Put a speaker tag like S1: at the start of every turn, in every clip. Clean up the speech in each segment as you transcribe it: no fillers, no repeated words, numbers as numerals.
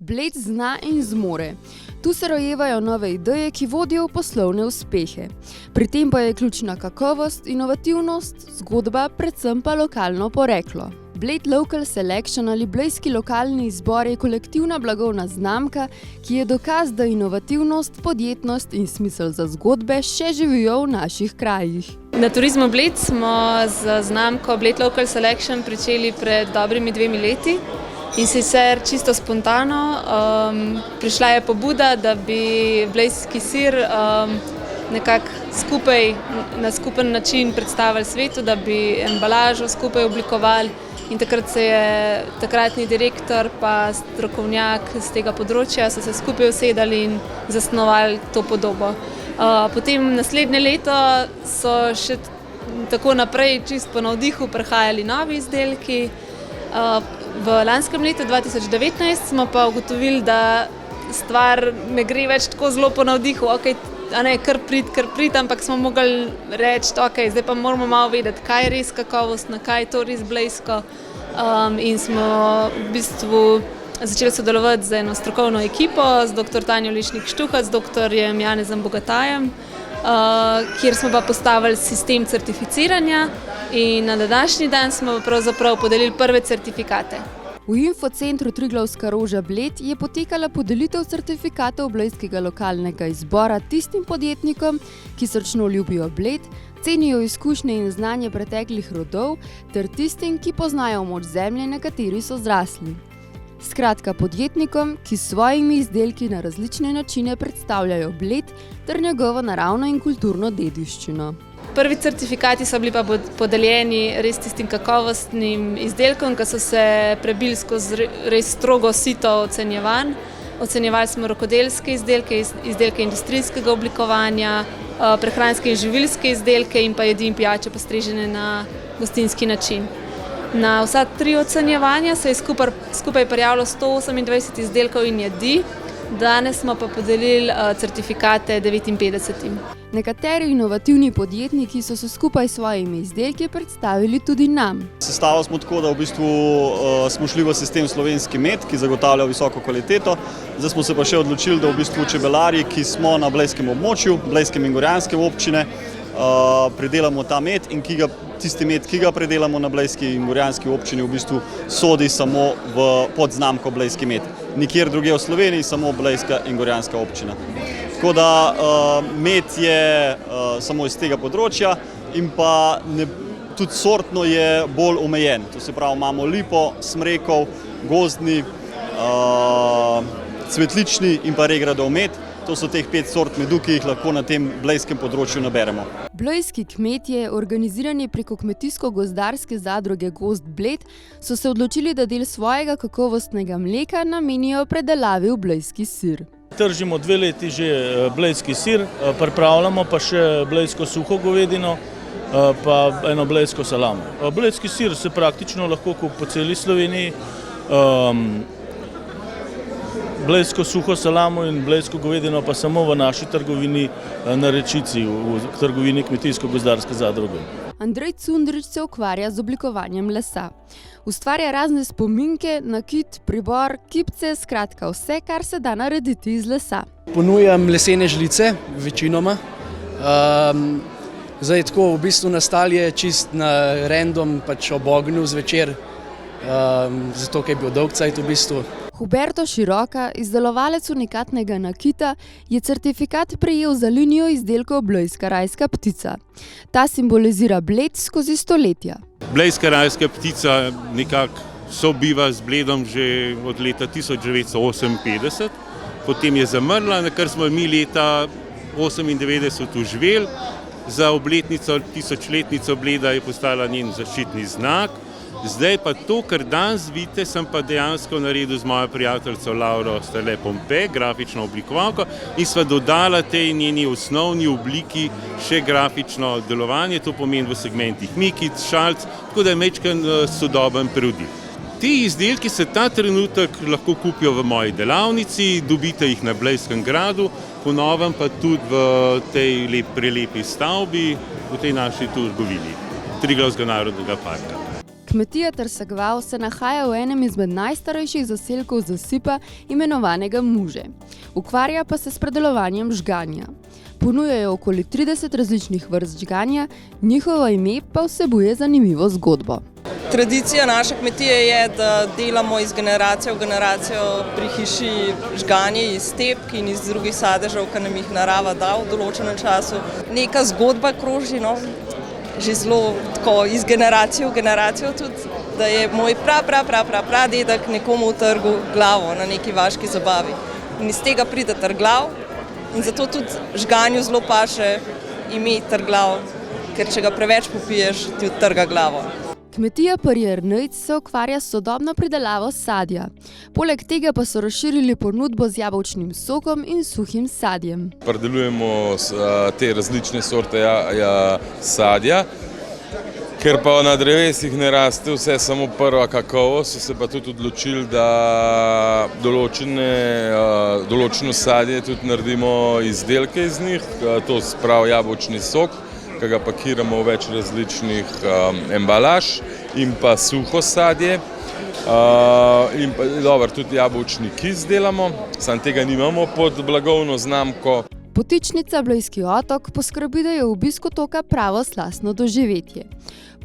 S1: Bled zna in zmore. Tu se rojevajo nove ideje, ki vodijo v poslovne uspehe. Pri tem pa je ključna kakovost, inovativnost, zgodba, predvsem pa lokalno poreklo. Bled Local Selection ali blejski lokalni izbor je kolektivna blagovna znamka, ki je dokaz, da inovativnost, podjetnost in smisel za zgodbe še živijo v naših krajih.
S2: Na Turizmu Bled smo z znamko Bled Local Selection pričeli pred dobrimi 2 leti. In sicer čisto spontano prišla je pobuda, da bi blejski sir nekako skupaj na skupen način predstavili svetu, da bi embalažo skupaj oblikovali. In takrat se je takratni direktor pa strokovnjak z tega področja so se skupaj usedali in zasnovali to podobo. Potem naslednje leto so še tako naprej čisto po navdihu prihajali novi izdelki. V lanskem letu 2019 smo pa ugotovili, da stvar ne gre več tako zelo po navdihu, kar prid, ampak smo mogli reči, zdaj pa moramo malo vedeti, kaj je res kakovostno, kaj je to res blejsko. In smo v bistvu začeli sodelovati z eno strokovno ekipo, z dr. Tanjo Lišnik-Štuhac, z dr. Janezom Bogatajem, kjer smo pa postavili sistem certificiranja in na današnji dan smo pravzaprav podelili prve certifikate.
S1: V infocentru Triglavska roža Bled je potekala podelitev certifikatov blejskega lokalnega izbora tistim podjetnikom, ki srčno ljubijo Bled, cenijo izkušnje in znanje preteklih rodov, ter tistim, ki poznajo moč zemlje, na kateri so zrasli. Skratka, podjetnikom, ki s svojimi izdelki na različne načine predstavljajo Bled ter njegovo naravno in kulturno dediščino.
S2: Prvi certifikati so bili pa podeljeni res tistim kakovostnim izdelkom, ki so se prebili skozi res strogo sito ocenjevanj. Ocenjevali smo rokodelske izdelke, izdelke industrijskega oblikovanja, prehranske in živilske izdelke in pa jedi in pijače postrežene na gostinski način. Na vsa 3 ocenjevanja se je skupaj prijavilo 128 izdelkov in jedi, danes smo pa podelili certifikate 59.
S1: Nekateri inovativni podjetniki so se skupaj s svojimi izdelki predstavili tudi nam.
S3: Sestavili smo tako, da v bistvu smo šli v sistem slovenski med, ki zagotavlja visoko kvaliteto. Zdaj smo se pa še odločili, da v bistvu čebelarji, ki smo na blejskem območju, blejskem in gorjanskem občine, pridelamo ta med in tisti med, ki ga predelamo na blejski in gorjanski občini, v bistvu sodi samo pod znamko blejski med. Nikjer drugje v Sloveniji, samo blejska in gorjanska občina. Tako da med je samo iz tega področja in pa tudi sortno je bolj omejen. To se pravi, imamo lipo, smrekov, gozdni, cvetlični in pa regradov med. To so teh 5 sort medu, ki jih lahko na tem blejskem področju naberemo.
S1: Blejski kmetje, organizirani preko kmetijsko-gozdarske zadruge Gozd Bled, so se odločili, da del svojega kakovostnega mleka namenijo predelavi v blejski sir.
S4: Tržimo 2 leti že blejski sir, pripravljamo pa še blejsko suho govedino, pa eno blejsko salamo. Blejski sir se praktično lahko kupi po celi Sloveniji. Blejsko suho salamo in blejsko govedino pa samo v naši trgovini na Rečici, v trgovini kmetijsko-gozdarske zadruge.
S1: Andrej Cundrič se ukvarja z oblikovanjem lesa. Ustvarja razne spominke, nakit, pribor, kipce, skratka vse, kar se da narediti iz lesa.
S5: Ponujam lesene žlice, večinoma. Zdaj tako v bistvu nastal je čist na random, pač ob ognju zvečer, zato ker je bil dolg cajt v bistvu.
S1: Huberto Široka, izdelovalec unikatnega nakita, je certifikat prejel za linijo izdelkov Blejska rajska ptica. Ta simbolizira Bled skozi stoletja.
S6: Blejska rajska ptica nekako sobiva z Bledom že od leta 1958, potem je zamrla, na kar smo mi leta 1998 uživeli. Za obletnico, 1000-letnico Bleda je postala njen zaščitni znak. Zdaj pa to, kar danes vidite, sem pa dejansko naredil z mojo prijateljico Lauro Stele-Pompe, grafično oblikovalko, in sva dodala tej njeni osnovni obliki še grafično delovanje, to pomeni v segmentih mikic, šalc, tako da je majčken sodoben preudik. Ti izdelki se ta trenutek lahko kupijo v moji delavnici, dobite jih na Blejskem gradu, po novem pa tudi v tej prelepi stavbi, v tej naši trgovini Triglavskega narodnega parka.
S1: Kmetija Trsagval se nahaja v enem izmed najstarejših zaselkov zasipa imenovanega Muže. Ukvarja pa se s predelovanjem žganja. Ponujajo okoli 30 različnih vrst žganja, njihovo ime pa vsebuje zanimivo zgodbo.
S7: Tradicija naše kmetije je, da delamo iz generacije v generacijo pri hiši žganje iz stepk in iz drugih sadežev, ki nam jih narava da v določenem času. Neka zgodba kroži, že zelo tako iz generacije v generacijo tudi, da je moj pradedek nekomu utrgal glavo na neki vaški zabavi. In iz tega pride Trglav in zato tudi žganju zelo paše ime Trglav, ker če ga preveč popiješ, ti utrga glavo.
S1: Kmetija Prijernejc se ukvarja s sodobno pridelavo sadja. Poleg tega pa so razširili ponudbo z jabolčnim sokom in suhim sadjem.
S8: Predelujemo te različne sorte sadja, ker pa na drevesih ne raste vse samo prva kakovost, so se pa tudi odločili, da določeno sadje tudi naredimo izdelke iz njih, to spravi jabolčni sok, ki ga pakiramo v več različnih embalaž in pa suho sadje. In pa tudi jabolčni kis delamo, samo tega nimamo pod blagovno znamko.
S1: Potičnica Blejski otok poskrbi, da je obisk otoka pravo slastno doživetje.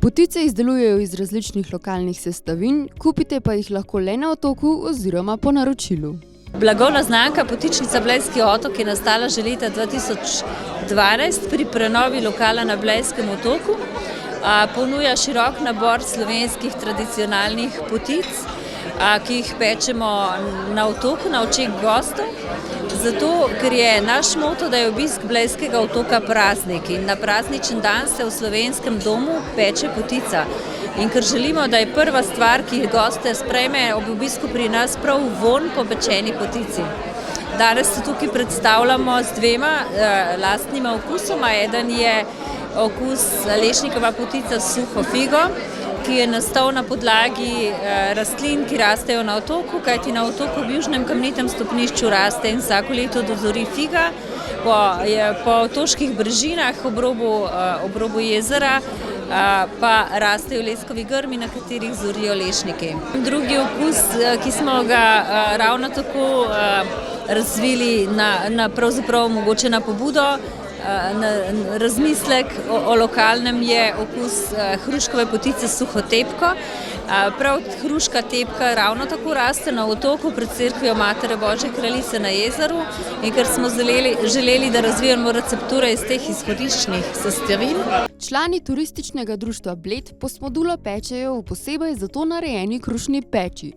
S1: Potice izdelujejo iz različnih lokalnih sestavin, kupite pa jih lahko le na otoku oziroma po naročilu.
S9: Blagovna znamka Potičnica Blejski otok je nastala že leta 2012 pri prenovi lokala na Blejskem otoku. Ponuja širok nabor slovenskih tradicionalnih potic, ki jih pečemo na otoku, na očeh gostov. Zato, ker je naš moto, da je obisk Blejskega otoka praznik in na prazničen dan se v slovenskem domu peče potica. In ker želimo, da je prva stvar, ki goste sprejme ob obisku pri nas, prav vonj po pečeni potici. Danes se tukaj predstavljamo z dvema lastnima okusoma. Eden je okus lešnikova potica s suho figo, ki je nastal na podlagi rastlin, ki rastejo na otoku, kajti na otoku v južnem kamnitem stopnišču raste in vsako leto dozori figa. Po otoških brežinah ob robu jezera pa rastejo leskovi grmi, na katerih zorijo lešniki. Drugi okus, ki smo ga ravno tako razvili pravzaprav mogoče na pobudo, na razmislek o lokalnem, je okus hruškove potice s suho tepko. Prav hruška tepka ravno tako raste na otoku pred cerkvijo Matere Božje Kraljice na jezeru in ker smo želeli, da razvijamo recepture iz teh izhodiščnih sestavin.
S1: Člani turističnega društva Bled posmodulo pečejo v posebej za to narejeni krušni peči.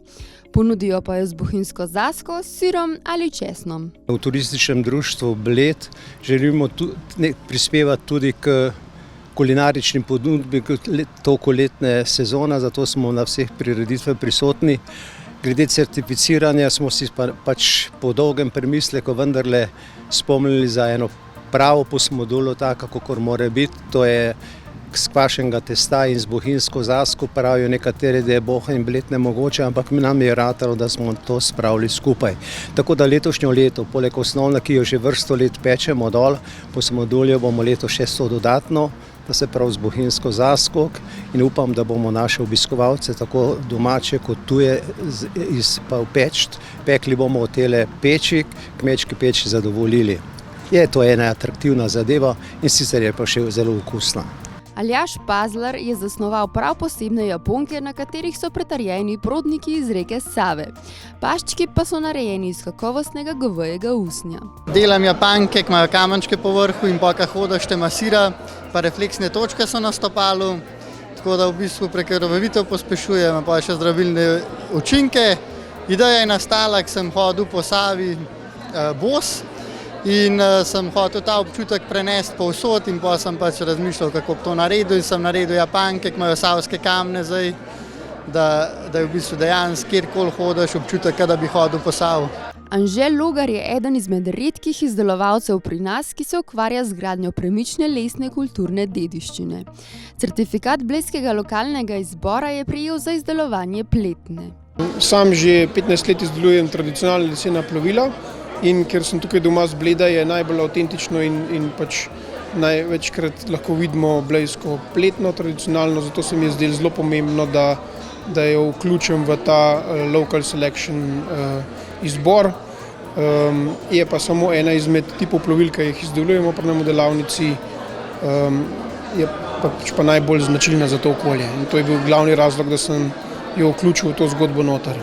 S1: Ponudijo pa jo z bohinjsko zasko, sirom ali česnom.
S10: V turističnem društvu Bled želimo prispevati tudi k kulinarični ponudbi toku letne sezone, zato smo na vseh prireditvah prisotni. Glede certificiranja smo si pač po dolgem premisleku vendarle spomnili za eno pravo posmodulo, tako kakor mora biti. To je z kvašenega testa in z bohinjsko zasko, pravijo nekateri, da je Bohinj in Bled nemogoče, ampak nam je ratalo, da smo to spravili skupaj. Tako da letošnjo leto, poleg osnovne, ki jo že vrsto let pečemo dol, posmoduljo bomo leto še so dodatno, da se prav z bohinjsko zasko, in upam, da bomo naše obiskovalce, tako domače kot tuje, pekli bomo v tele peči, kmečki peči zadovoljili. Je to ena atraktivna zadeva in sicer je pa še zelo okusna.
S1: Aljaž Pazlar je zasnoval prav posebne japonke, na katerih so pretarjeni prodniki iz reke Save. Paščki pa so narejeni iz kakovostnega govejega usnja.
S11: Delam japanke, ki imajo kamenčke po vrhu in pa hodaš te masira, pa refleksne točke so na stopalu, tako da v bistvu prekrvavitev pospešujem, pa še zdravilne učinke. Ideja je nastala, ko sem hodil po Savi bos, in sem hotel ta občutek prenesti povsod in pa sem pač razmišljal, kako bi to naredil in sem naredil japanke, ki imajo savske kamne zdaj, da je v bistvu dejansko kjerkoli hodaš občutek, da bi hodil po Savu.
S1: Anže Logar je eden izmed redkih izdelovalcev pri nas, ki se ukvarja z gradnjo premične lesne kulturne dediščine. Certifikat Blejskega lokalnega izbora je prejel za izdelovanje pletne.
S12: Sam že 15 let izdelujem tradicionalna lesena plovila. In ker sem tukaj doma z Bleda, je najbolj avtentično in pač največkrat lahko vidimo blejsko pletno tradicionalno, zato se mi je zdelo zelo pomembno, da jo vključim v ta local selection izbor. Je pa samo ena izmed tipov plovil, ki jih izdelujemo pri nas v delavnici, je pa najbolj značilna za to okolje. In to je bil glavni razlog, da sem jo vključil v to zgodbo noter.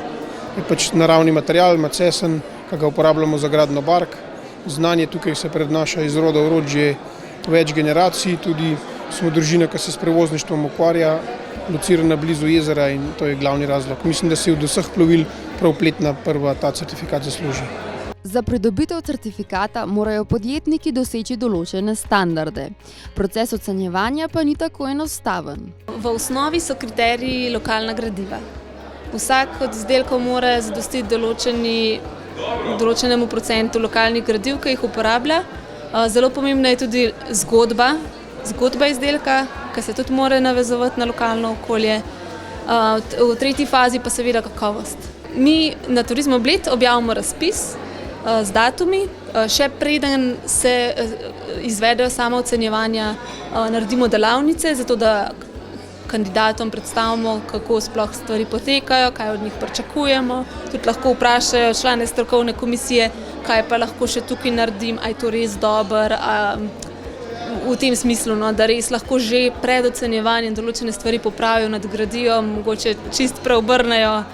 S12: Je pač naravni material, macesen, ki ga uporabljamo za gradno bark. Znanje tukaj se prednaša iz roda v rod že več generacij, tudi smo družina, ki se s prevozništvom ukvarja, locirana blizu jezera in to je glavni razlog. Mislim, da si od vseh plovil prav pletna prva ta certifikat zasluži.
S1: Za pridobitev certifikata morajo podjetniki doseči določene standarde. Proces ocenjevanja pa ni tako enostaven.
S2: V osnovi so kriteriji lokalna gradiva. Vsak od izdelkov mora zadostiti določenemu procentu lokalnih gradiv, ki jih uporablja. Zelo pomembna je tudi zgodba izdelka, ki se tudi mora navezovati na lokalno okolje. V tretji fazi pa seveda kakovost. Mi na Turizmu Bled objavimo razpis z datumi, še preden se izvedejo sama ocenjevanja, naredimo delavnice, zato da kandidatom predstavimo, kako sploh stvari potekajo, kaj od njih pričakujemo. Tudi lahko vprašajo člane strokovne komisije, kaj pa lahko še tukaj naredim, a je to res dobro, v tem smislu, da res lahko že pred ocenjevanjem določene stvari popravijo, nadgradijo, mogoče čist preobrnejo.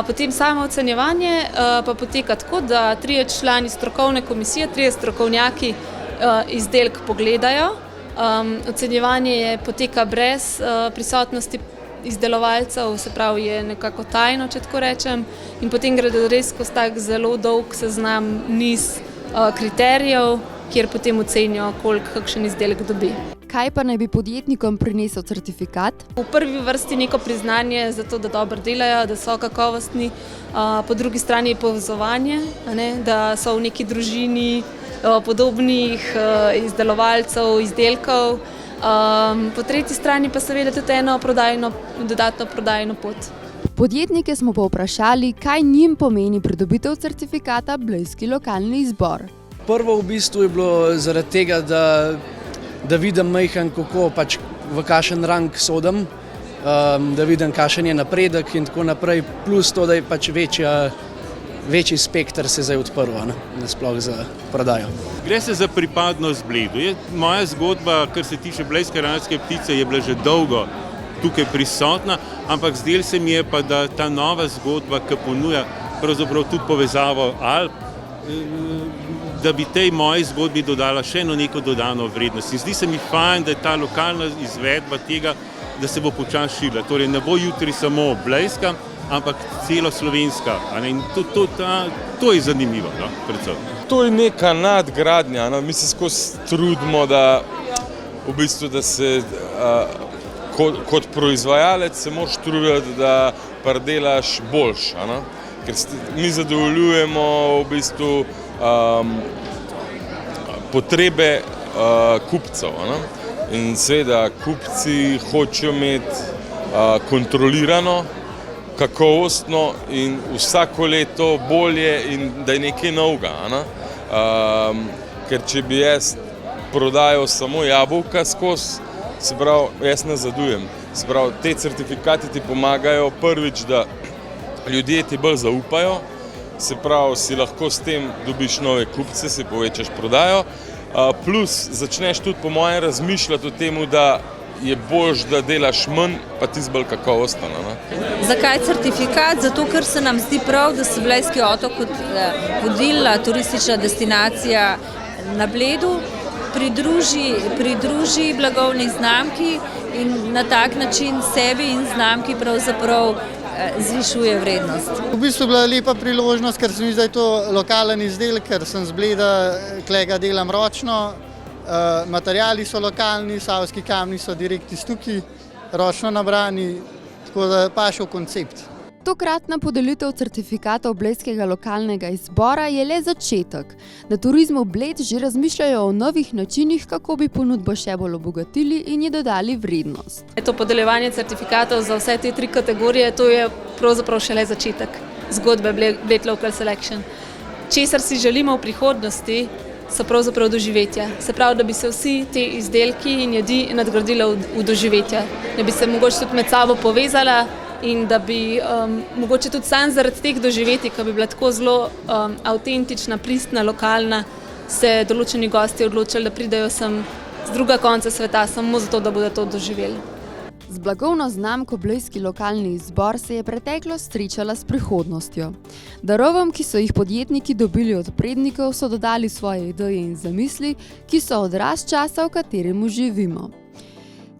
S2: Potem samo ocenjevanje pa poteka tako, da 3 člani strokovne komisije, 3 strokovnjaki izdelek pogledajo. Ocenjevanje poteka brez prisotnosti izdelovalcev, se pravi je nekako tajno, če tako rečem, in potem gre res skozi tak zelo dolg seznam niz kriterijev, kjer potem ocenijo, koliko kakšen izdelek dobi.
S1: Kaj pa naj bi podjetnikom prinesel certifikat?
S2: V prvi vrsti neko priznanje za to, da dobro delajo, da so kakovostni, po drugi strani je povezovanje, da so v neki družini podobnih izdelovalcev, izdelkov. Po tretji strani pa seveda tudi eno dodatno prodajno pot.
S1: Podjetnike smo povprašali, kaj njim pomeni pridobitev certifikata Blejski lokalni izbor.
S5: Prvo v bistvu je bilo zaradi tega, da vidim majhen, kako pač v kakšen rang sodim, da vidim, kakšen je napredek in tako naprej, plus to, da je pač večji spekter se zdaj odprl, nasploh za prodajo.
S6: Gre se za pripadnost Bledu. Moja zgodba, kar se tiče blejske ranske ptice, je bila že dolgo tukaj prisotna, ampak zdelo se mi je pa, da ta nova zgodba, ki ponuja pravzaprav tudi povezavo Alp, da bi tej moji zgodbi dodala še eno neko dodano vrednost. In zdi se mi fajn, da je ta lokalna izvedba tega, da se bo počasi širila. Torej ne bo jutri samo blejska, ampak celo slovenska. In to je zanimivo, predvsem.
S8: To je neka nadgradnja. Mi se skozi trudimo, da v bistvu, da se kot proizvajalec se moraš truditi, da pridelaš boljše. Ker mi zadovoljujemo v bistvu potrebe kupcev. In seveda kupci hočejo imeti kontrolirano, kakovostno in vsako leto bolje in da je nekaj novega. Ker če bi jaz prodajal samo jabolka skozi, se pravi, jaz nazadujem. Se pravi, te certifikati ti pomagajo prvič, da ljudje ti bolj zaupajo, se pravi, si lahko s tem dobiš nove kupce, si povečaš prodajo, plus začneš tudi po mojem razmišljati o tem, da je boljš, da delaš manj, pa ti bolj kakovosten.
S9: Zakaj certifikat? Zato, ker se nam zdi prav, da se Blejski otok kot vodilna turistična destinacija na Bledu pridruži blagovni znamki in na tak način sebi in znamki pravzaprav zvišuje vrednost.
S11: V bistvu je bila lepa priložnost, ker se mi zdaj to lokalen izdelek, ker sem z Bleda, klega delam ročno, materiali so lokalni, savski kamni so direkt iz tukaj, ročno nabrani, tako da paše v koncept.
S1: Tokratna podelitev certifikatov Blejskega lokalnega izbora je le začetek. Na Turizmu Bled že razmišljajo o novih načinih, kako bi ponudbo še bolj obogatili in ji dodali vrednost.
S2: To podeljevanje certifikatov za vse te 3 kategorije, to je pravzaprav šele začetek zgodbe Bled Local Selection. Česar si želimo v prihodnosti, so pravzaprav doživetja. Se pravi, da bi se vsi te izdelki in jedi nadgradili v doživetja. Da bi se mogoče tudi med sabo povezala in da bi mogoče tudi sam zaradi teh doživetij, ki bi bila tako zelo avtentična, pristna, lokalna, se določeni gosti odločili, da pridejo sem z druga konca sveta samo zato, da bodo to doživeli.
S1: Z blagovno znamko Blejski lokalni izbor se je preteklost srečala s prihodnostjo. Darovom, ki so jih podjetniki dobili od prednikov, so dodali svoje ideje in zamisli, ki so odraz časa, v katerem živimo.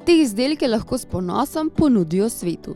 S1: Te izdelke lahko s ponosom ponudijo svetu.